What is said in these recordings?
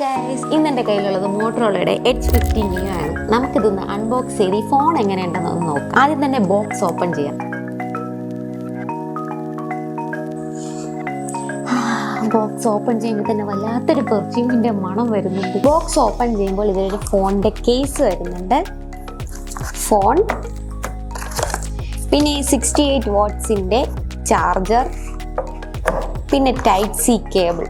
Guys, ഇന്ന് എൻ്റെ കയ്യിലുള്ളത് മോട്ടോറോളയുടെ Edge 15 Neo ആണ്. നമുക്കിതൊന്ന് അൺബോക്സ് ചെയ്ത് ഈ ഫോൺ എങ്ങനെയുണ്ടെന്ന് ഒന്ന് നോക്കാം. ആദ്യം തന്നെ ബോക്സ് ഓപ്പൺ ചെയ്യാം. ബോക്സ് ഓപ്പൺ ചെയ്യുമ്പോൾ തന്നെ വല്ലാത്തൊരു പെർഫ്യൂമിൻ്റെ മണം വരുന്നുണ്ട്. ബോക്സ് ഓപ്പൺ ചെയ്യുമ്പോൾ ഇതിലൊരു ഫോണിൻ്റെ കേസ് വരുന്നുണ്ട്, ഫോൺ, പിന്നെ 68 വാട്ട്സിൻ്റെ ചാർജർ, പിന്നെ ടൈപ്പ് സി കേബിൾ.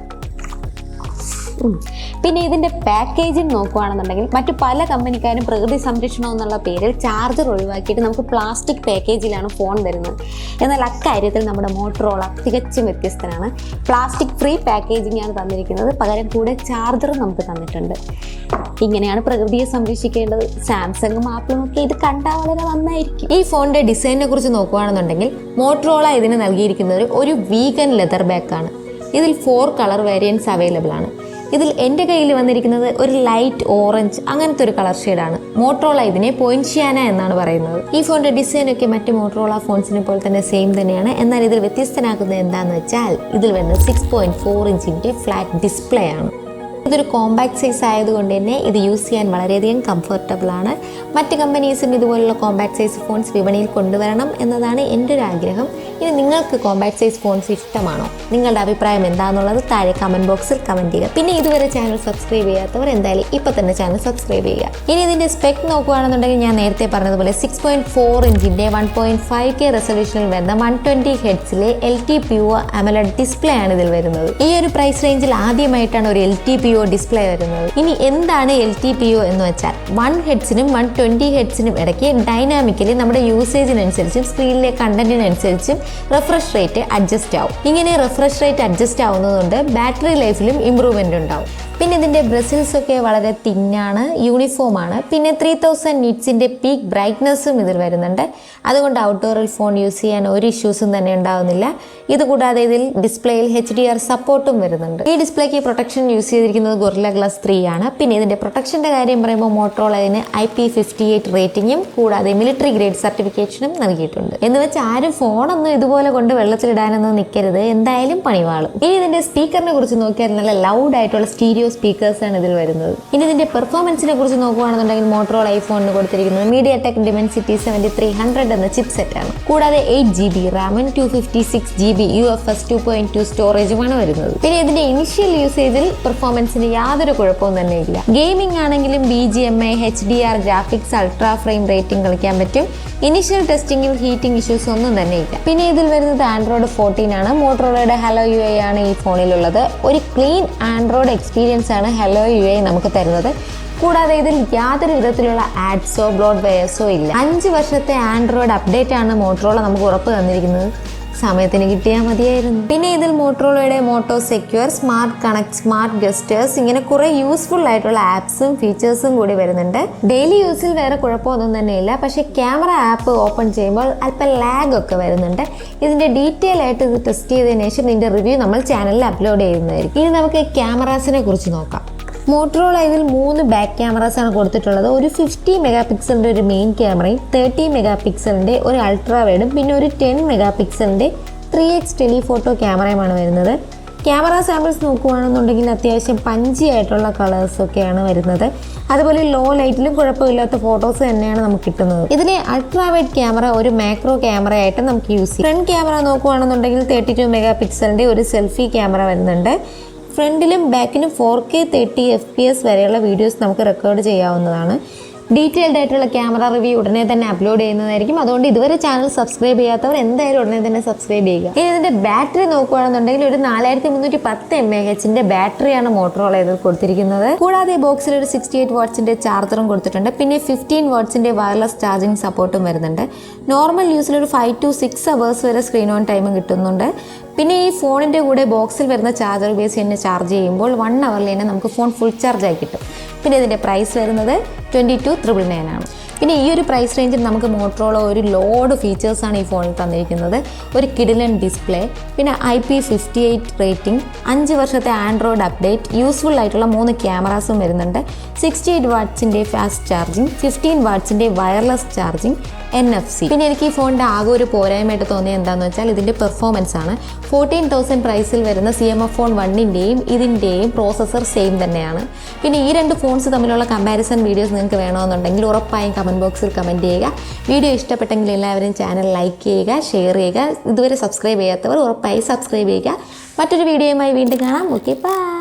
പിന്നെ ഇതിൻ്റെ പാക്കേജിങ് നോക്കുകയാണെന്നുണ്ടെങ്കിൽ മറ്റു പല കമ്പനിക്കാരും പ്രകൃതി സംരക്ഷണം എന്നുള്ള പേരിൽ ചാർജർ ഒഴിവാക്കിയിട്ട് നമുക്ക് പ്ലാസ്റ്റിക് പാക്കേജിലാണ് ഫോൺ തരുന്നത്. എന്നാൽ അക്കാര്യത്തിൽ നമ്മുടെ മോട്ടോറോള തികച്ചും വ്യത്യസ്തനാണ്. പ്ലാസ്റ്റിക് ഫ്രീ പാക്കേജിംഗ് ആണ് തന്നിരിക്കുന്നത്, പകരം കൂടെ ചാർജറും നമുക്ക് തന്നിട്ടുണ്ട്. ഇങ്ങനെയാണ് പ്രകൃതിയെ സംരക്ഷിക്കേണ്ടത്. സാംസങ്ങും ആപ്പിളും ഒക്കെ ഇത് കണ്ടാൽ വളരെ നന്നായിരിക്കും. ഈ ഫോണിൻ്റെ ഡിസൈനിനെ കുറിച്ച് നോക്കുകയാണെന്നുണ്ടെങ്കിൽ മോട്ടോറോള ഇതിന് നൽകിയിരിക്കുന്നത് ഒരു വീഗൻ ലെതർ ബാക്കാണ്. ഇതിൽ 4 കളർ വേരിയൻറ്റ്സ് അവൈലബിൾ ആണ്. ഇതിൽ എൻ്റെ കയ്യിൽ വന്നിരിക്കുന്നത് ഒരു ലൈറ്റ് ഓറഞ്ച് അങ്ങനത്തെ ഒരു കളർ ഷെയ്ഡാണ്. മോട്ടോറോള ഇതിനെ പോയിൻഷ്യാന എന്നാണ് പറയുന്നത്. ഈ ഫോണിൻ്റെ ഡിസൈനൊക്കെ മറ്റ് മോട്ടോറോള ഫോൺസിനെ പോലെ തന്നെ സെയിം തന്നെയാണ്. എന്നാൽ ഇതിൽ വ്യത്യസ്തനാക്കുന്നത് എന്താണെന്ന് വെച്ചാൽ ഇതിൽ വരുന്നത് 6.4 ഇഞ്ചിൻ്റെ ഫ്ലാറ്റ് ഡിസ്പ്ലേ ആണ്. ഇതൊരു കോമ്പാക്ട് സൈസ് ആയതുകൊണ്ട് തന്നെ ഇത് യൂസ് ചെയ്യാൻ വളരെയധികം കംഫർട്ടബിൾ ആണ്. മറ്റ് കമ്പനീസും ഇതുപോലുള്ള കോമ്പാക്ട് സൈസ് ഫോൺസ് വിപണിയിൽ കൊണ്ടുവരണം എന്നതാണ് എൻ്റെ ഒരു ആഗ്രഹം. ഇനി നിങ്ങൾക്ക് കോമ്പാക്ട് സൈസ് ഫോൺസ് ഇഷ്ടമാണോ? നിങ്ങളുടെ അഭിപ്രായം എന്താണെന്നുള്ളത് താഴെ കമൻറ്റ് ബോക്സിൽ കമൻറ്റ് ചെയ്യുക. പിന്നെ ഇതുവരെ ചാനൽ സബ്സ്ക്രൈബ് ചെയ്യാത്തവർ എന്തായാലും ഇപ്പോൾ തന്നെ ചാനൽ സബ്സ്ക്രൈബ് ചെയ്യുക. ഇനി ഇതിൻ്റെ സ്പെക് നോക്കുകയാണെന്നുണ്ടെങ്കിൽ ഞാൻ നേരത്തെ പറഞ്ഞതുപോലെ 6.4 ഇഞ്ചിൻ്റെ 1.5K റെസൊല്യൂഷനിൽ വരുന്ന 120 ഹെർട്സിലെ LTPO AMOLED ഡിസ്പ്ലേ ആണ് ഇതിൽ വരുന്നത്. ഈ ഒരു പ്രൈസ് റേഞ്ചിൽ ആദ്യമായിട്ടാണ് ഒരു LTPO ഡിസ്പ്ലേ വരുന്നത്. ഇനി എന്താണ് LTPO എന്ന് വെച്ചാൽ 1 ഹെർട്സിനും 120 ഹെർട്സിനും ഇടയ്ക്ക് ഡൈനാമിക്കലി നമ്മുടെ യൂസേജിനനുസരിച്ചും സ്ക്രീനിലെ കണ്ടന്റിനനുസരിച്ചും റിഫ്രഷ് റേറ്റ് അഡ്ജസ്റ്റ് ആവും. ഇങ്ങനെ റിഫ്രഷ് റേറ്റ് അഡ്ജസ്റ്റ് ആവുന്നതുകൊണ്ട് ബാറ്ററി ലൈഫിലും ഇമ്പ്രൂവ്മെന്റ് ഉണ്ടാവും. പിന്നെ ഇതിൻ്റെ ബ്രസിൽസ് ഒക്കെ വളരെ തിന്നാണ്, യൂണിഫോം ആണ്. പിന്നെ 3000 നിറ്റ്സിൻ്റെ പീക്ക് ബ്രൈറ്റ്നസ്സും ഇതിൽ വരുന്നുണ്ട്. അതുകൊണ്ട് ഔട്ട്ഡോറിൽ ഫോൺ യൂസ് ചെയ്യാൻ ഒരു ഇഷ്യൂസും തന്നെ ഉണ്ടാവുന്നില്ല. ഇതുകൂടാതെ ഇതിൽ ഡിസ്പ്ലേയിൽ HDR സപ്പോർട്ടും വരുന്നുണ്ട്. ഈ ഡിസ്പ്ലേക്ക് പ്രൊട്ടക്ഷൻ യൂസ് ചെയ്തിരിക്കുന്നത് ഗൊറില്ല ഗ്ലാസ് 3 ആണ്. പിന്നെ ഇതിൻ്റെ പ്രൊട്ടക്ഷൻ്റെ കാര്യം പറയുമ്പോൾ മോട്ടോറോള ഇതിന് IP58 റേറ്റിംഗും കൂടാതെ മിലിറ്ററി ഗ്രേഡ് സർട്ടിഫിക്കേഷനും നൽകിയിട്ടുണ്ട്. എന്ന് വെച്ച് ആരും ഫോണൊന്നും ഇതുപോലെ കൊണ്ട് വെള്ളത്തിലിടാനൊന്നും നിൽക്കരുത്, എന്തായാലും പണിവാളും. ഇനി ഇതിൻ്റെ സ്പീക്കറിനെ കുറിച്ച് നോക്കിയാൽ നല്ല ലൗഡ് ആയിട്ടുള്ള സ്റ്റീരിയോ സ്പീക്കേഴ്സ് ആണ് ഇതിൽ വരുന്നത്. ഇനി ഇതിന്റെ പെർഫോമൻസിനെ കുറിച്ച് നോക്കുകയാണെന്നുണ്ടെങ്കിൽ മോട്ടോറോള ഐഫോണിന് കൊടുത്തിരിക്കുന്നത് MediaTek Dimensity 7300 എന്ന ചിപ്പ് സെറ്റ് ആണ്. കൂടാതെ 8GB റാമും 256GB UFS 2.2 സ്റ്റോറേജുമാണ് വരുന്നത്. പിന്നെ ഇതിന്റെ ഇനിഷ്യൽ യൂസേജിൽ പെർഫോമൻസിന് യാതൊരു കുഴപ്പവും തന്നെ ഇല്ല. ഗെയിമിംഗ് ആണെങ്കിലും BGMI, HDR graphics, ultra frame rating കളിക്കാൻ പറ്റും. ഇനിഷ്യൽ ടെസ്റ്റിംഗിൽ ഹീറ്റിംഗ് ഇഷ്യൂസ് ഒന്നും തന്നെ ഇല്ല. പിന്നെ ഇതിൽ വരുന്നത് Android 14 ആണ്. മോട്ടോറോളയുടെ Hello UI ആണ് ഈ ഫോണിലുള്ളത്. ഒരു ക്ലീൻ ആൻഡ്രോയിഡ് എക്സ്പീരിയൻസ് ആണ് Hello UI നമുക്ക് തരുന്നത്. കൂടാതെ ഇതിൽ യാതൊരു വിധത്തിലുള്ള ആഡ്സോ ബ്ലോട്ട്വെയർസോ ഇല്ല. 5 വർഷത്തെ ആൻഡ്രോയിഡ് അപ്ഡേറ്റ് ആണ് മോട്ടോറോള നമുക്ക് ഉറപ്പ് തന്നിരിക്കുന്നത്. സമയത്തിന് കിട്ടിയാൽ മതിയായിരുന്നു. പിന്നെ ഇതിൽ മോട്ടോറോളയുടെ Moto secure, smart connect, smart gestures ഇങ്ങനെ കുറെ യൂസ്ഫുൾ ആയിട്ടുള്ള ആപ്സും ഫീച്ചേഴ്സും കൂടി വരുന്നുണ്ട്. ഡെയിലി യൂസിൽ വേറെ കുഴപ്പമൊന്നും തന്നെ ഇല്ല. പക്ഷേ ക്യാമറ ആപ്പ് ഓപ്പൺ ചെയ്യുമ്പോൾ അല്പം ലാഗ് ഒക്കെ വരുന്നുണ്ട്. ഇതിന്റെ ഡീറ്റെയിൽ ആയിട്ട് ഇത് ടെസ്റ്റ് ചെയ്തതിനു ശേഷം ഇതിന്റെ റിവ്യൂ നമ്മൾ ചാനലിൽ അപ്ലോഡ് ചെയ്യുന്നതായിരിക്കും. ഇനി നമുക്ക് ക്യാമറാസിനെ കുറിച്ച് നോക്കാം. മോട്ടോറോള ഇതിൽ 3 ബാക്ക് ക്യാമറാസ് ആണ് കൊടുത്തിട്ടുള്ളത്. ഒരു 50 മെഗാ പിക്സലിൻ്റെ ഒരു മെയിൻ ക്യാമറയും 30 മെഗാ പിക്സലിൻ്റെ ഒരു അൾട്രാ വൈഡും പിന്നെ ഒരു 10 മെഗാ പിക്സലിൻ്റെ 3x ടെലിഫോട്ടോ ക്യാമറയുമാണ് വരുന്നത്. ക്യാമറ സാമ്പിൾസ് നോക്കുകയാണെന്നുണ്ടെങ്കിൽ അത്യാവശ്യം പഞ്ചി ആയിട്ടുള്ള കളേഴ്സൊക്കെയാണ് വരുന്നത്. അതുപോലെ ലോ ലൈറ്റിലും കുഴപ്പമില്ലാത്ത ഫോട്ടോസ് തന്നെയാണ് നമുക്ക് കിട്ടുന്നത്. ഇതിലെ അൾട്രാ വൈഡ് ക്യാമറ ഒരു മാക്രോ ക്യാമറ ആയിട്ട് നമുക്ക് യൂസ് ചെയ്യാം. ഫ്രണ്ട് ക്യാമറ നോക്കുകയാണെന്നുണ്ടെങ്കിൽ 32 മെഗാ പിക്സലിൻ്റെ ഒരു സെൽഫി ക്യാമറ വരുന്നുണ്ട്. ഫ്രണ്ടിലും ബാക്കിലും 4K 30 FPS വരെയുള്ള വീഡിയോസ് നമുക്ക് റെക്കോർഡ് ചെയ്യാവുന്നതാണ്. ഡീറ്റെയിൽഡ് ആയിട്ടുള്ള ക്യാമറ റിവ്യൂ ഉടനെ തന്നെ അപ്ലോഡ് ചെയ്യുന്നതായിരിക്കും. അതുകൊണ്ട് ഇതുവരെ ചാനൽ സബ്സ്ക്രൈബ് ചെയ്യാത്തവർ എന്തായാലും ഉടനെ തന്നെ സബ്സ്ക്രൈബ് ചെയ്യുക. ഇനി ഇതിൻ്റെ ബാറ്ററി നോക്കുകയാണെന്നുണ്ടെങ്കിൽ ഒരു 4310 mAh ബാറ്ററിയാണ് മോട്ടോറോള ഇതിൽ കൊടുത്തിരിക്കുന്നത്. കൂടാതെ ബോക്സിൽ ഒരു 68 വാട്ട്സിൻ്റെ ചാർജറും കൊടുത്തിട്ടുണ്ട്. പിന്നെ 15 വാട്ട്സിൻ്റെ വയർലെസ് ചാർജിങ് സപ്പോർട്ടും വരുന്നുണ്ട്. നോർമൽ യൂസിൽ ഒരു 5 to 6 hours വരെ സ്ക്രീൻ ഓൺ ടൈമും കിട്ടുന്നുണ്ട്. പിന്നെ ഈ ഫോണിൻ്റെ കൂടെ ബോക്സിൽ വരുന്ന ചാർജർ ഉപയോഗിച്ച് തന്നെ ചാർജ് ചെയ്യുമ്പോൾ 1 hourൽ തന്നെ നമുക്ക് ഫോൺ ഫുൾ ചാർജായി കിട്ടും. പിന്നെ ഇതിൻ്റെ പ്രൈസ് വരുന്നത് 22,999 ആണ്. പിന്നെ ഈ ഒരു പ്രൈസ് റേഞ്ചിൽ നമുക്ക് മോട്ടോറോള ഒരു ലോഡ് ഫീച്ചേഴ്സാണ് ഈ ഫോണിൽ തന്നിരിക്കുന്നത്. ഒരു കിഡിലൻ ഡിസ്പ്ലേ, പിന്നെ IP58 റേറ്റിംഗ്, 5 വർഷത്തെ ആൻഡ്രോയിഡ് അപ്ഡേറ്റ്, യൂസ്ഫുൾ ആയിട്ടുള്ള 3 ക്യാമറാസും വരുന്നുണ്ട്. 68 വാട്ട്സിൻ്റെ ഫാസ്റ്റ് ചാർജിങ്, 15 വാട്ട്സിൻ്റെ വയർലെസ് ചാർജിങ്, NFC. പിന്നെ എനിക്ക് ഈ ഫോണിൻ്റെ ആകെ ഒരു പോരായ്മയായിട്ട് തോന്നിയത് എന്താണെന്ന് വെച്ചാൽ ഇതിൻ്റെ പെർഫോമൻസ് ആണ്. 14,000 പ്രൈസിൽ വരുന്ന CMF ഫോൺ 1ൻ്റെയും ഇതിൻ്റെയും പ്രോസസ്സർ സെയിം തന്നെയാണ്. പിന്നെ ഈ രണ്ട് ഫോൺസ് തമ്മിലുള്ള കമ്പാരിസൺ വീഡിയോസ് നിങ്ങൾക്ക് വേണമെന്നുണ്ടെങ്കിൽ ഉറപ്പായും കമൻറ്റ് ബോക്സിൽ കമൻറ്റ് ചെയ്യുക. വീഡിയോ ഇഷ്ടപ്പെട്ടെങ്കിൽ എല്ലാവരും ചാനൽ ലൈക്ക് ചെയ്യുക, ഷെയർ ചെയ്യുക. ഇതുവരെ സബ്സ്ക്രൈബ് ചെയ്യാത്തവർ ഉറപ്പായി സബ്സ്ക്രൈബ് ചെയ്യുക. മറ്റൊരു വീഡിയോയുമായി വീണ്ടും കാണാം. Okay, by.